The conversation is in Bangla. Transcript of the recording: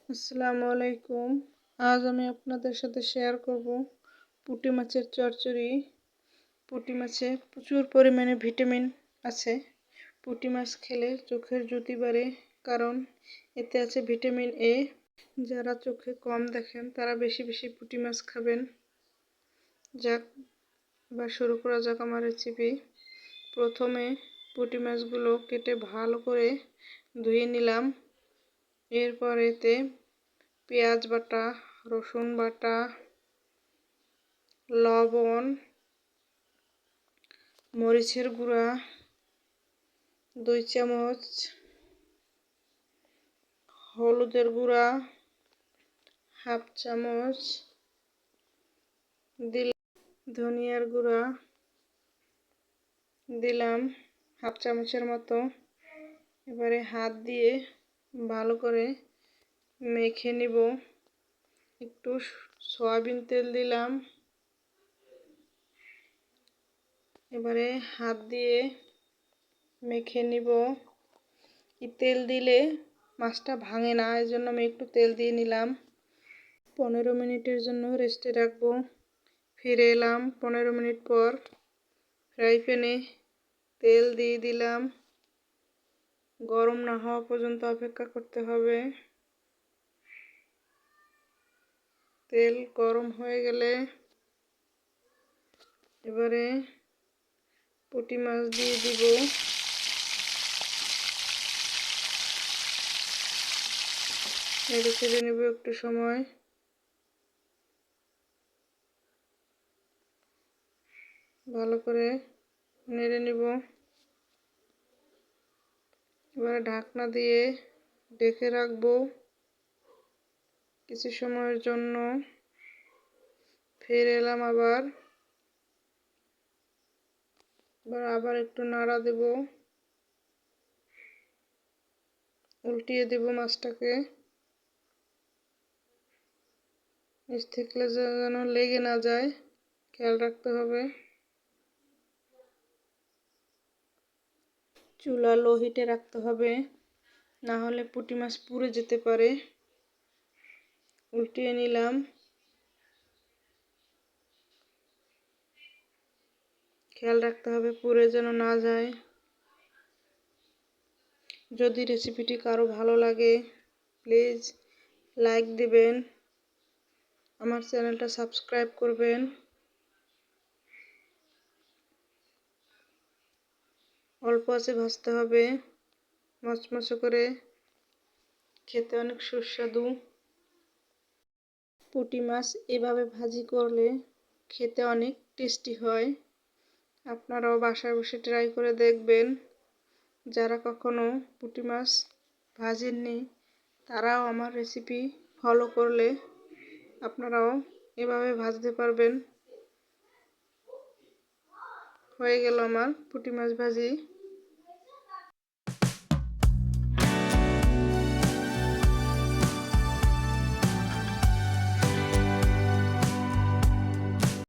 আসসালামু আলাইকুম। আজ আমি আপনাদের সাথে শেয়ার করব পুঁটি মাছের চচ্চড়ি। পুঁটি মাছে প্রচুর পরিমাণে ভিটামিন আছে। পুঁটি মাছ খেলে চোখের জ্যোতি বাড়ে, কারণ এতে আছে ভিটামিন এ। যারা চোখে কম দেখেন তারা বেশি বেশি পুঁটি মাছ খাবেন। যাক, বা শুরু করা যাক আমার রেসিপি। প্রথমে পুঁটি মাছগুলো কেটে ভালো করে ধুয়ে নিলাম। এরপর এতে পেঁয়াজ বাটা, রসুন বাটা, লবণ, মরিচের গুঁড়া 2 চামচ, হলুদের গুঁড়া 1/2 চামচ দিলাম, ধনিয়ার গুঁড়া দিলাম 1/2 চামচের মতো। এবারে হাত দিয়ে ভালো করে মেখে নিব। একটু সয়াবিন তেল দিলাম। এবারে হাত দিয়ে মেখে নিব। এই তেল দিলে মাছটা ভাঙে না, এই জন্য আমি একটু তেল দিয়ে নিলাম। 15 মিনিটের জন্য রেস্টে রাখবো। ফিরে এলাম 15 মিনিট পর। ফ্রাই প্যানে তেল দিয়ে দিলাম। গরম না হওয়া পর্যন্ত অপেক্ষা করতে হবে। তেল গরম হয়ে গেলে এবারে পুঁটি মাছ দিয়ে দিব। নেড়ে চেড়ে নেব একটু সময়। ভালো করে নেড়ে নিব। এবারে ঢাকনা দিয়ে ঢেকে রাখবো কিছু সময়ের জন্য। ফিরে এলাম আবার একটু নাড়া দেব, উল্টিয়ে দেব মাছটাকে। নিচ থেকে যেন লেগে না যায়, খেয়াল রাখতে হবে। চুলা লো হিটে রাখতে হবে, না হলে পুঁটি মাছ পুড়ে যেতে পারে। উল্টিয়ে নিলাম। খেয়াল রাখতে হবে পুড়ে যেন না যায়। যদি রেসিপিটি কারো ভালো লাগে প্লিজ লাইক দিবেন, আমার চ্যানেলটা সাবস্ক্রাইব করবেন। অল্প আছে ভাজতে হবে, মচমচে করে, খেতে অনেক সুস্বাদু। পুঁটি মাছ এভাবে ভাজি করলে খেতে অনেক টেস্টি হয়। আপনারাও বাসায় বসে ট্রাই করে দেখবেন। যারা কখনো পুঁটি মাছ ভাজেননি তারাও আমার রেসিপি ফলো করলে আপনারাও এভাবে ভাজতে পারবেন। হয়ে গেল আমার পুঁটি মাছ ভাজি।